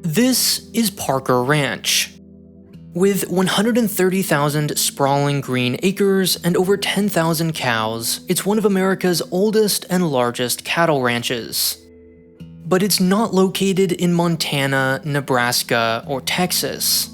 This is Parker Ranch. With 130,000 sprawling green acres and over 10,000 cows, it's one of America's oldest and largest cattle ranches. But it's not located in Montana, Nebraska, or Texas.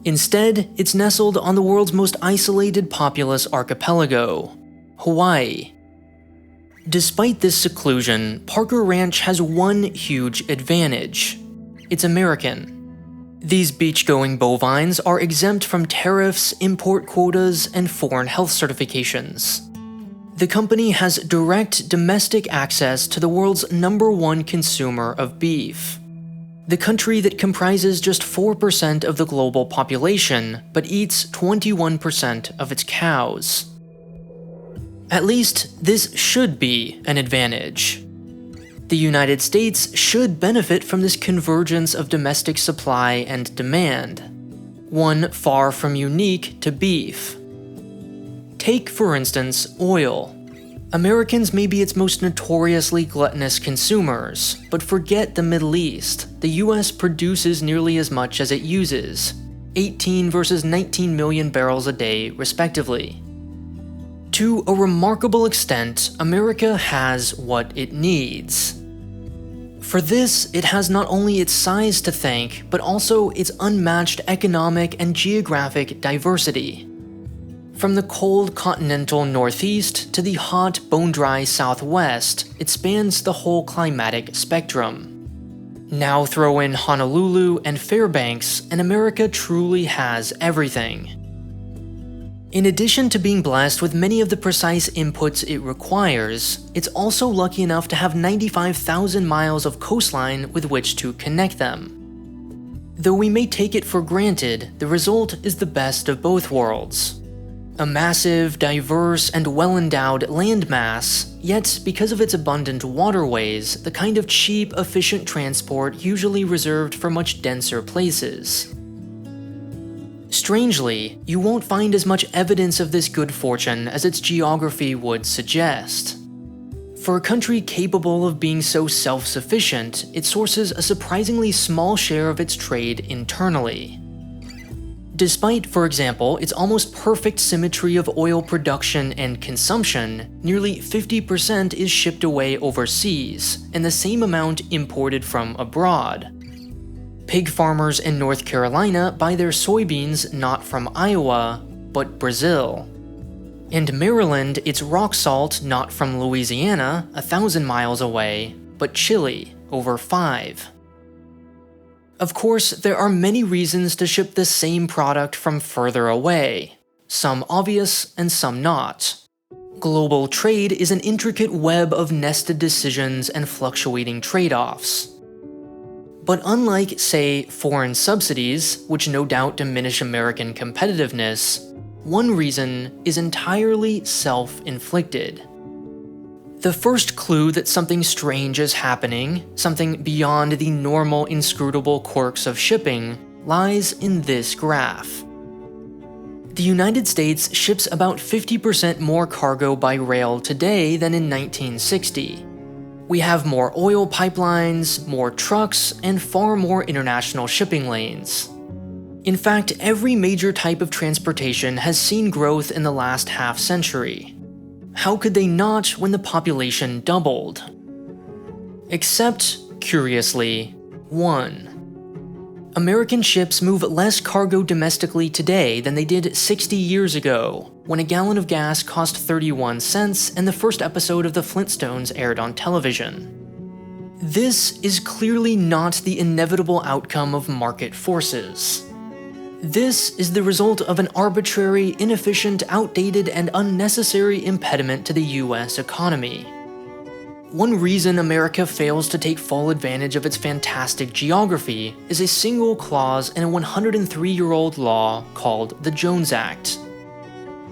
Instead, it's nestled on the world's most isolated populous archipelago, Hawaii. Despite this seclusion, Parker Ranch has one huge advantage. It's American. These beach-going bovines are exempt from tariffs, import quotas, and foreign health certifications. The company has direct domestic access to the world's #1 consumer of beef. The country that comprises just 4% of the global population, but eats 21% of its cows. At least, this should be an advantage. The United States should benefit from this convergence of domestic supply and demand, one far from unique to beef. Take, for instance, oil. Americans may be its most notoriously gluttonous consumers, but forget the Middle East. The US produces nearly as much as it uses, 18 versus 19 million barrels a day, respectively. To a remarkable extent, America has what it needs. For this, it has not only its size to thank, but also its unmatched economic and geographic diversity. From the cold continental northeast to the hot, bone-dry southwest, it spans the whole climatic spectrum. Now throw in Honolulu and Fairbanks, and America truly has everything. In addition to being blessed with many of the precise inputs it requires, it's also lucky enough to have 95,000 miles of coastline with which to connect them. Though we may take it for granted, the result is the best of both worlds. A massive, diverse, and well-endowed landmass, yet because of its abundant waterways, the kind of cheap, efficient transport usually reserved for much denser places. Strangely, you won't find as much evidence of this good fortune as its geography would suggest. For a country capable of being so self-sufficient, it sources a surprisingly small share of its trade internally. Despite, for example, its almost perfect symmetry of oil production and consumption, nearly 50% is shipped away overseas, and the same amount imported from abroad. Pig farmers in North Carolina buy their soybeans not from Iowa, but Brazil. In Maryland, it's rock salt not from Louisiana, 1,000 miles away, but Chile, over 5. Of course, there are many reasons to ship the same product from further away, some obvious and some not. Global trade is an intricate web of nested decisions and fluctuating trade-offs. But unlike, say, foreign subsidies, which no doubt diminish American competitiveness, one reason is entirely self-inflicted. The first clue that something strange is happening, something beyond the normal inscrutable quirks of shipping, lies in this graph. The United States ships about 50% more cargo by rail today than in 1960. We have more oil pipelines, more trucks, and far more international shipping lanes. In fact, every major type of transportation has seen growth in the last half-century. How could they not when the population doubled? Except, curiously, one. American ships move less cargo domestically today than they did 60 years ago, when a gallon of gas cost 31 cents and the first episode of The Flintstones aired on television. This is clearly not the inevitable outcome of market forces. This is the result of an arbitrary, inefficient, outdated, and unnecessary impediment to the US economy. One reason America fails to take full advantage of its fantastic geography is a single clause in a 103-year-old law called the Jones Act.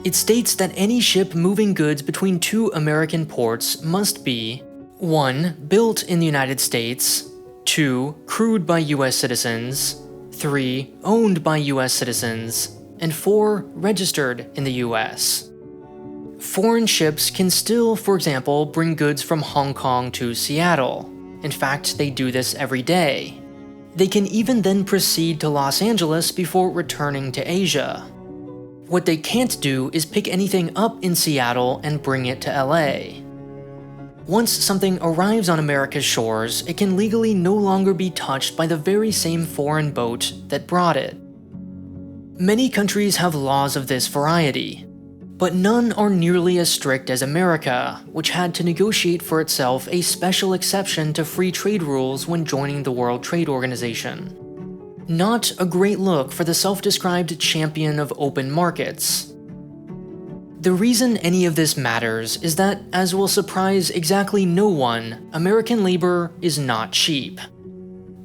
It states that any ship moving goods between two American ports must be 1. Built in the United States, 2. Crewed by US citizens, 3. Owned by US citizens, and 4. Registered in the US. Foreign ships can still, for example, bring goods from Hong Kong to Seattle. In fact, they do this every day. They can even then proceed to Los Angeles before returning to Asia. What they can't do is pick anything up in Seattle and bring it to LA. Once something arrives on America's shores, it can legally no longer be touched by the very same foreign boat that brought it. Many countries have laws of this variety, but none are nearly as strict as America, which had to negotiate for itself a special exception to free trade rules when joining the World Trade Organization. Not a great look for the self-described champion of open markets. The reason any of this matters is that, as will surprise exactly no one, American labor is not cheap.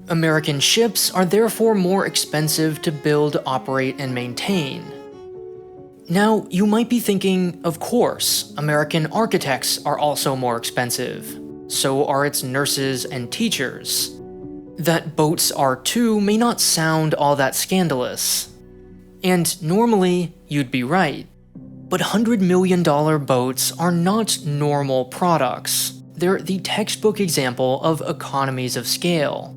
American ships are therefore more expensive to build, operate, and maintain. Now, you might be thinking, of course, American architects are also more expensive. So are its nurses and teachers. That boats are too may not sound all that scandalous. And normally, you'd be right. But $100 million boats are not normal products. They're the textbook example of economies of scale.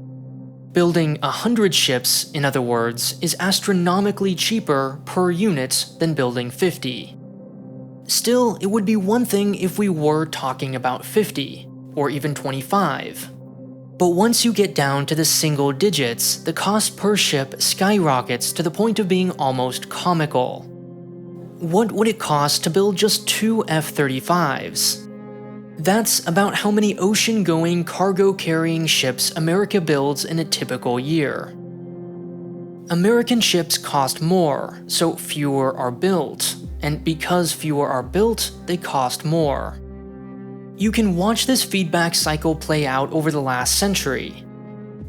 Building 100 ships, in other words, is astronomically cheaper per unit than building 50. Still, it would be one thing if we were talking about 50, or even 25. But once you get down to the single digits, the cost per ship skyrockets to the point of being almost comical. What would it cost to build just 2 F-35s? That's about how many ocean-going, cargo-carrying ships America builds in a typical year. American ships cost more, so fewer are built, and because fewer are built, they cost more. You can watch this feedback cycle play out over the last century.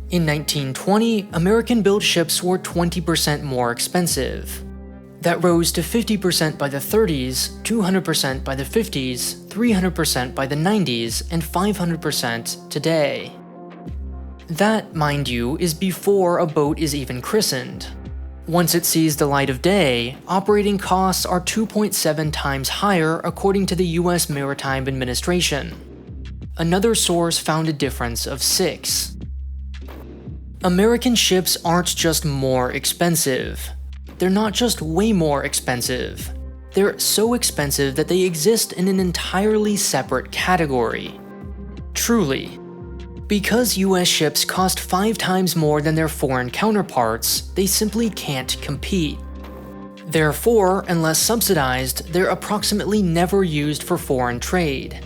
In 1920, American-built ships were 20% more expensive. That rose to 50% by the 30s, 200% by the 50s, 300% by the 90s, and 500% today. That, mind you, is before a boat is even christened. Once it sees the light of day, operating costs are 2.7 times higher according to the US Maritime Administration. Another source found a difference of 6. American ships aren't just more expensive. They're not just way more expensive. They're so expensive that they exist in an entirely separate category. Truly. Because US ships cost 5 times more than their foreign counterparts, they simply can't compete. Therefore, unless subsidized, they're approximately never used for foreign trade.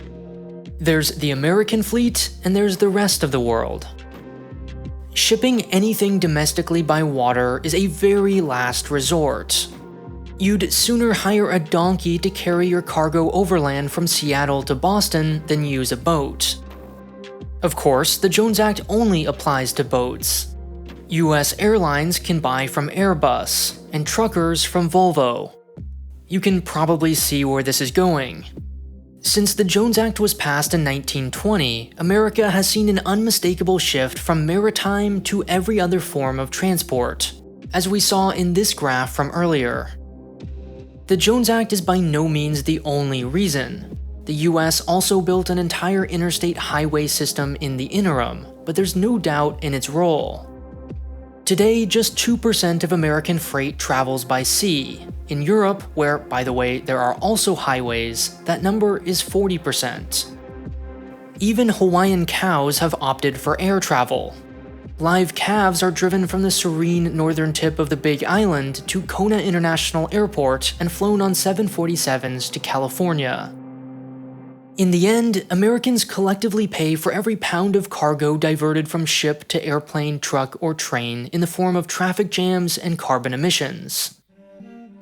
There's the American fleet, and there's the rest of the world. Shipping anything domestically by water is a very last resort. You'd sooner hire a donkey to carry your cargo overland from Seattle to Boston than use a boat. Of course, the Jones Act only applies to boats. US airlines can buy from Airbus, and truckers from Volvo. You can probably see where this is going. Since the Jones Act was passed in 1920, America has seen an unmistakable shift from maritime to every other form of transport, as we saw in this graph from earlier. The Jones Act is by no means the only reason. The US also built an entire interstate highway system in the interim, but there's no doubt in its role. Today, just 2% of American freight travels by sea. In Europe, where, by the way, there are also highways, that number is 40%. Even Hawaiian cows have opted for air travel. Live calves are driven from the serene northern tip of the Big Island to Kona International Airport and flown on 747s to California. In the end, Americans collectively pay for every pound of cargo diverted from ship to airplane, truck, or train in the form of traffic jams and carbon emissions.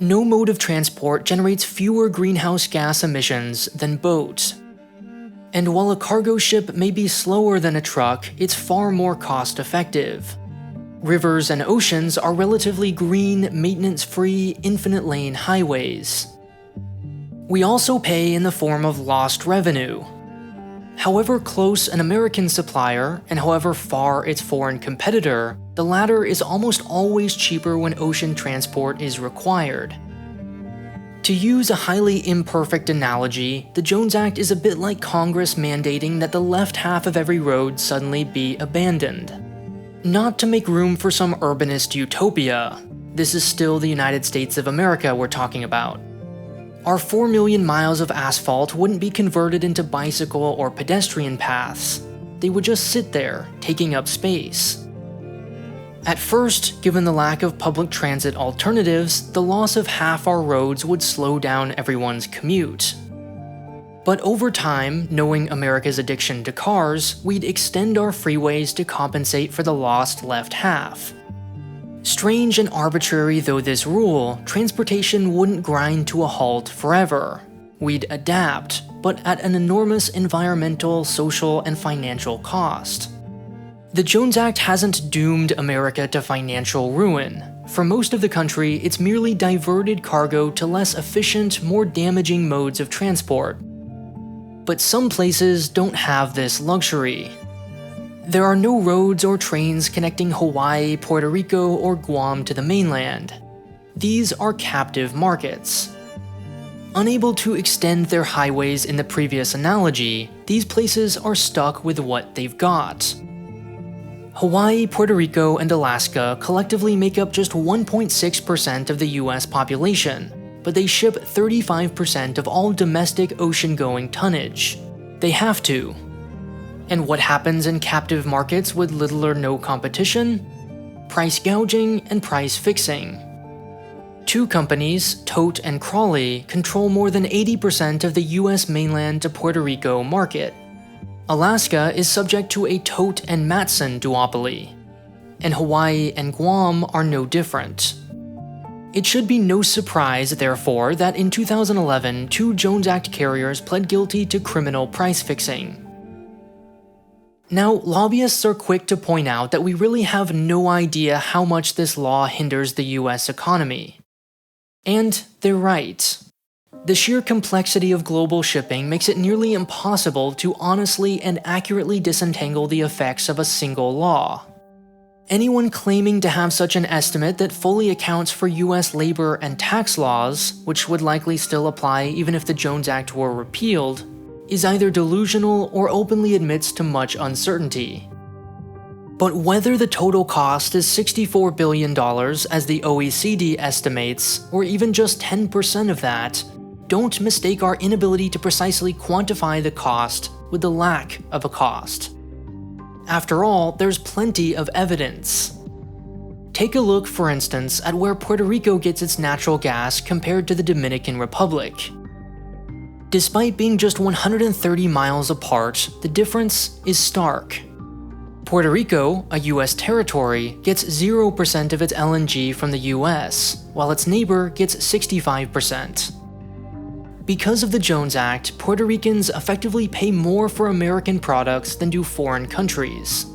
No mode of transport generates fewer greenhouse gas emissions than boat. And while a cargo ship may be slower than a truck, it's far more cost-effective. Rivers and oceans are relatively green, maintenance-free, infinite-lane highways. We also pay in the form of lost revenue. However close an American supplier, and however far its foreign competitor, the latter is almost always cheaper when ocean transport is required. To use a highly imperfect analogy, the Jones Act is a bit like Congress mandating that the left half of every road suddenly be abandoned. Not to make room for some urbanist utopia. This is still the United States of America we're talking about. Our 4 million miles of asphalt wouldn't be converted into bicycle or pedestrian paths. They would just sit there, taking up space. At first, given the lack of public transit alternatives, the loss of half our roads would slow down everyone's commute. But over time, knowing America's addiction to cars, we'd extend our freeways to compensate for the lost left half. Strange and arbitrary though this rule, transportation wouldn't grind to a halt forever. We'd adapt, but at an enormous environmental, social, and financial cost. The Jones Act hasn't doomed America to financial ruin. For most of the country, it's merely diverted cargo to less efficient, more damaging modes of transport. But some places don't have this luxury. There are no roads or trains connecting Hawaii, Puerto Rico, or Guam to the mainland. These are captive markets. Unable to extend their highways in the previous analogy, these places are stuck with what they've got. Hawaii, Puerto Rico, and Alaska collectively make up just 1.6% of the US population, but they ship 35% of all domestic ocean-going tonnage. They have to. And what happens in captive markets with little or no competition? Price gouging and price fixing. Two companies, Tote and Crawley, control more than 80% of the US mainland to Puerto Rico market. Alaska is subject to a Tote and Matson duopoly, and Hawaii and Guam are no different. It should be no surprise, therefore, that in 2011, 2 Jones Act carriers pled guilty to criminal price fixing. Now, lobbyists are quick to point out that we really have no idea how much this law hinders the US economy. And they're right. The sheer complexity of global shipping makes it nearly impossible to honestly and accurately disentangle the effects of a single law. Anyone claiming to have such an estimate that fully accounts for US labor and tax laws, which would likely still apply even if the Jones Act were repealed, is either delusional or openly admits to much uncertainty. But whether the total cost is $64 billion as the OECD estimates, or even just 10% of that, don't mistake our inability to precisely quantify the cost with the lack of a cost. After all, there's plenty of evidence. Take a look, for instance, at where Puerto Rico gets its natural gas compared to the Dominican Republic. Despite being just 130 miles apart, the difference is stark. Puerto Rico, a US territory, gets 0% of its LNG from the US, while its neighbor gets 65%. Because of the Jones Act, Puerto Ricans effectively pay more for American products than do foreign countries.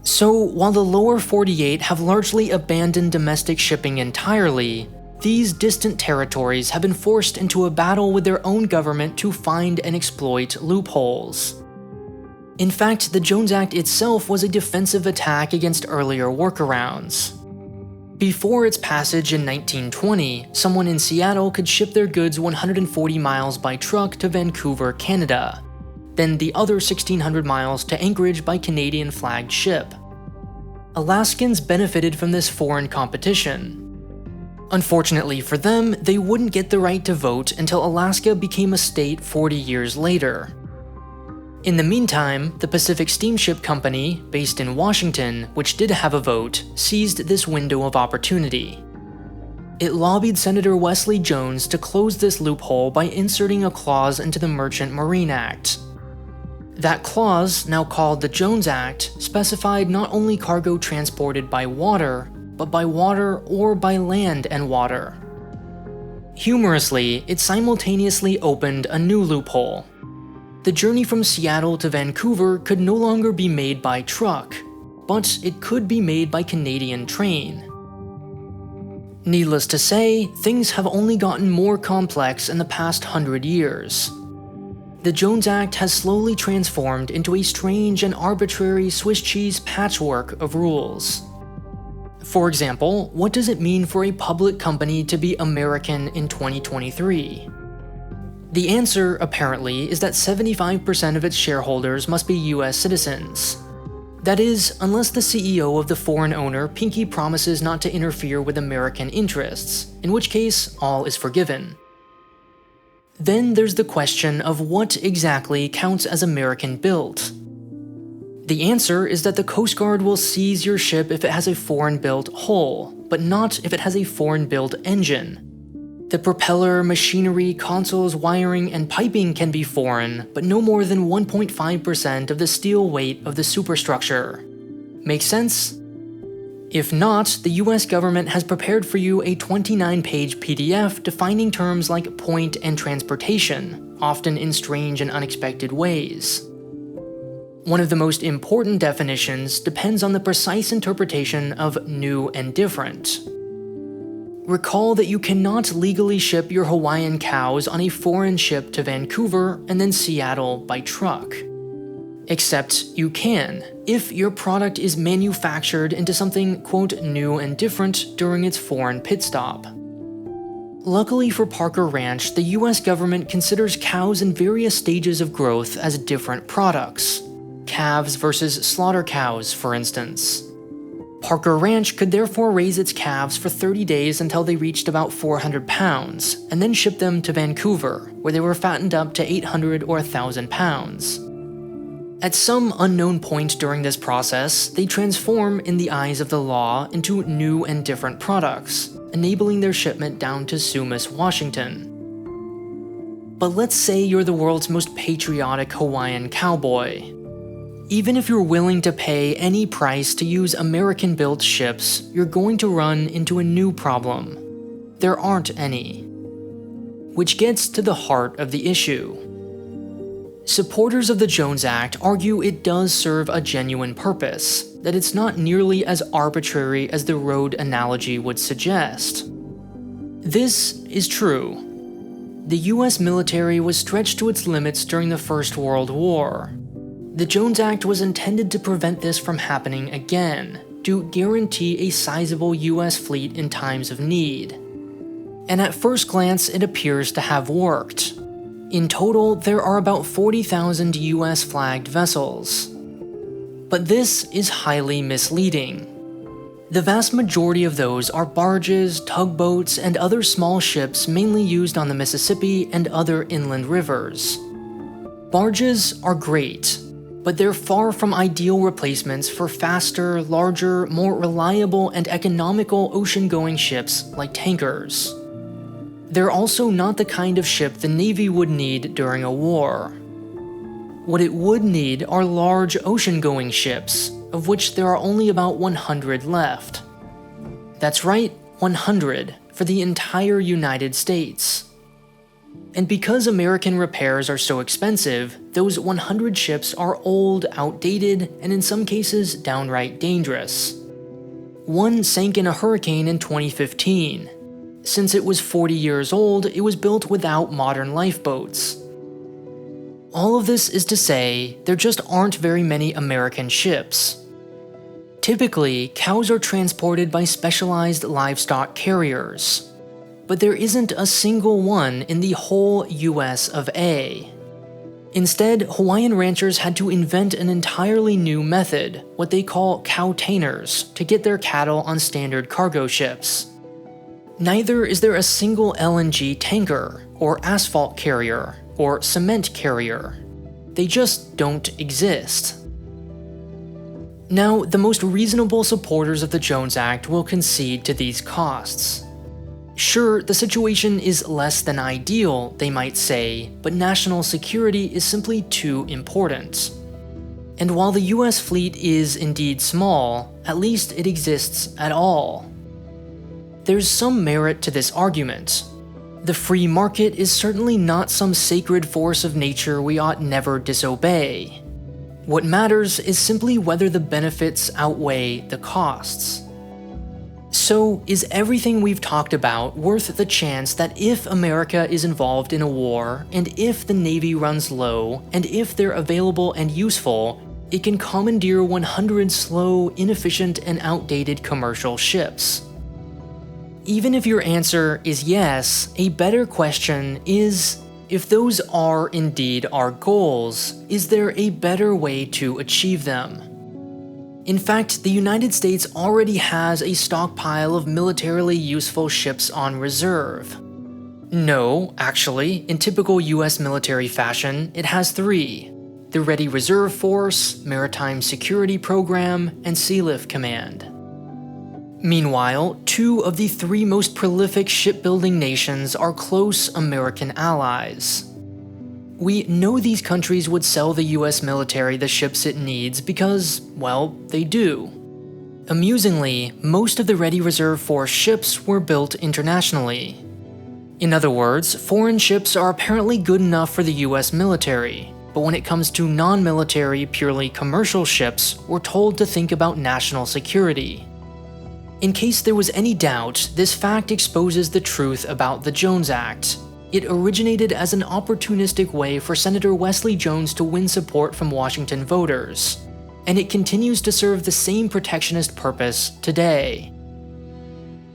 So, while the lower 48 have largely abandoned domestic shipping entirely, these distant territories have been forced into a battle with their own government to find and exploit loopholes. In fact, the Jones Act itself was a defensive attack against earlier workarounds. Before its passage in 1920, someone in Seattle could ship their goods 140 miles by truck to Vancouver, Canada, then the other 1,600 miles to Anchorage by Canadian-flagged ship. Alaskans benefited from this foreign competition. Unfortunately for them, they wouldn't get the right to vote until Alaska became a state 40 years later. In the meantime, the Pacific Steamship Company, based in Washington, which did have a vote, seized this window of opportunity. It lobbied Senator Wesley Jones to close this loophole by inserting a clause into the Merchant Marine Act. That clause, now called the Jones Act, specified not only cargo transported by water, but by water or by land and water. Humorously, it simultaneously opened a new loophole. The journey from Seattle to Vancouver could no longer be made by truck, but it could be made by Canadian train. Needless to say, things have only gotten more complex in the past 100 years. The Jones Act has slowly transformed into a strange and arbitrary Swiss cheese patchwork of rules. For example, what does it mean for a public company to be American in 2023? The answer, apparently, is that 75% of its shareholders must be US citizens. That is, unless the CEO of the foreign owner pinky promises not to interfere with American interests, in which case all is forgiven. Then there's the question of what exactly counts as American-built. The answer is that the Coast Guard will seize your ship if it has a foreign-built hull, but not if it has a foreign-built engine. The propeller, machinery, consoles, wiring, and piping can be foreign, but no more than 1.5% of the steel weight of the superstructure. Make sense? If not, the US government has prepared for you a 29-page PDF defining terms like point and transportation, often in strange and unexpected ways. One of the most important definitions depends on the precise interpretation of new and different. Recall that you cannot legally ship your Hawaiian cows on a foreign ship to Vancouver and then Seattle by truck. Except you can, if your product is manufactured into something, quote, new and different during its foreign pit stop. Luckily for Parker Ranch, the US government considers cows in various stages of growth as different products. Calves versus slaughter cows, for instance. Parker Ranch could therefore raise its calves for 30 days until they reached about 400 pounds, and then ship them to Vancouver, where they were fattened up to 800 or 1,000 pounds. At some unknown point during this process, they transform in the eyes of the law into new and different products, enabling their shipment down to Sumas, Washington. But let's say you're the world's most patriotic Hawaiian cowboy. Even if you're willing to pay any price to use American-built ships, you're going to run into a new problem. There aren't any. Which gets to the heart of the issue. Supporters of the Jones Act argue it does serve a genuine purpose, that it's not nearly as arbitrary as the road analogy would suggest. This is true. The US military was stretched to its limits during the First World War. The Jones Act was intended to prevent this from happening again, to guarantee a sizable US fleet in times of need. And at first glance, it appears to have worked. In total, there are about 40,000 US flagged vessels. But this is highly misleading. The vast majority of those are barges, tugboats, and other small ships mainly used on the Mississippi and other inland rivers. Barges are great, but they're far from ideal replacements for faster, larger, more reliable, and economical ocean-going ships like tankers. They're also not the kind of ship the Navy would need during a war. What it would need are large ocean-going ships, of which there are only about 100 left. That's right, 100 for the entire United States. And because American repairs are so expensive, those 100 ships are old, outdated, and in some cases downright dangerous. One sank in a hurricane in 2015. Since it was 40 years old, it was built without modern lifeboats. All of this is to say, there just aren't very many American ships. Typically, cows are transported by specialized livestock carriers. But there isn't a single one in the whole US of A. Instead, Hawaiian ranchers had to invent an entirely new method, what they call cowtainers, to get their cattle on standard cargo ships. Neither is there a single LNG tanker, or asphalt carrier, or cement carrier. They just don't exist. Now, the most reasonable supporters of the Jones Act will concede to these costs. Sure, the situation is less than ideal, they might say, but national security is simply too important. And while the US fleet is indeed small, at least it exists at all. There's some merit to this argument. The free market is certainly not some sacred force of nature we ought never disobey. What matters is simply whether the benefits outweigh the costs. So, is everything we've talked about worth the chance that if America is involved in a war, and if the Navy runs low, and if they're available and useful, it can commandeer 100 slow, inefficient, and outdated commercial ships? Even if your answer is yes, a better question is, if those are indeed our goals, is there a better way to achieve them? In fact, the United States already has a stockpile of militarily useful ships on reserve. No, actually, in typical US military fashion, it has 3. The Ready Reserve Force, Maritime Security Program, and Sealift Command. Meanwhile, 2 of the 3 most prolific shipbuilding nations are close American allies. We know these countries would sell the US military the ships it needs because, well, they do. Amusingly, most of the Ready Reserve Force ships were built internationally. In other words, foreign ships are apparently good enough for the US military, but when it comes to non-military, purely commercial ships, we're told to think about national security. In case there was any doubt, this fact exposes the truth about the Jones Act. It originated as an opportunistic way for Senator Wesley Jones to win support from Washington voters, and it continues to serve the same protectionist purpose today.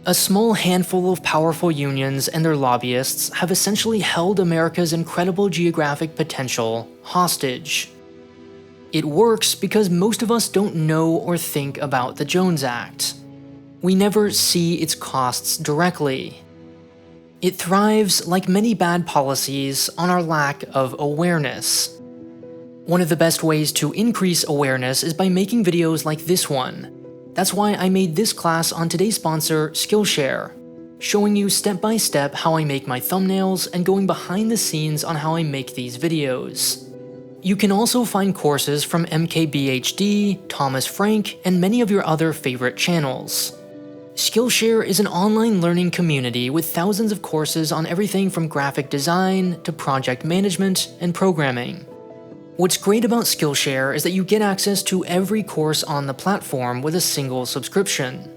A small handful of powerful unions and their lobbyists have essentially held America's incredible geographic potential hostage. It works because most of us don't know or think about the Jones Act. We never see its costs directly. It thrives, like many bad policies, on our lack of awareness. One of the best ways to increase awareness is by making videos like this one. That's why I made this class on today's sponsor, Skillshare, showing you step by step how I make my thumbnails and going behind the scenes on how I make these videos. You can also find courses from MKBHD, Thomas Frank, and many of your other favorite channels. Skillshare is an online learning community with thousands of courses on everything from graphic design to project management and programming. What's great about Skillshare is that you get access to every course on the platform with a single subscription.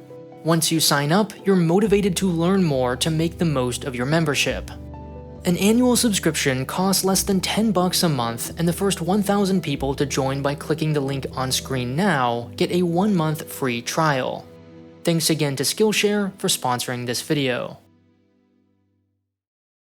Once you sign up, you're motivated to learn more to make the most of your membership. An annual subscription costs less than $10 a month, and the first 1,000 people to join by clicking the link on screen now get a 1-month free trial. Thanks again to Skillshare for sponsoring this video.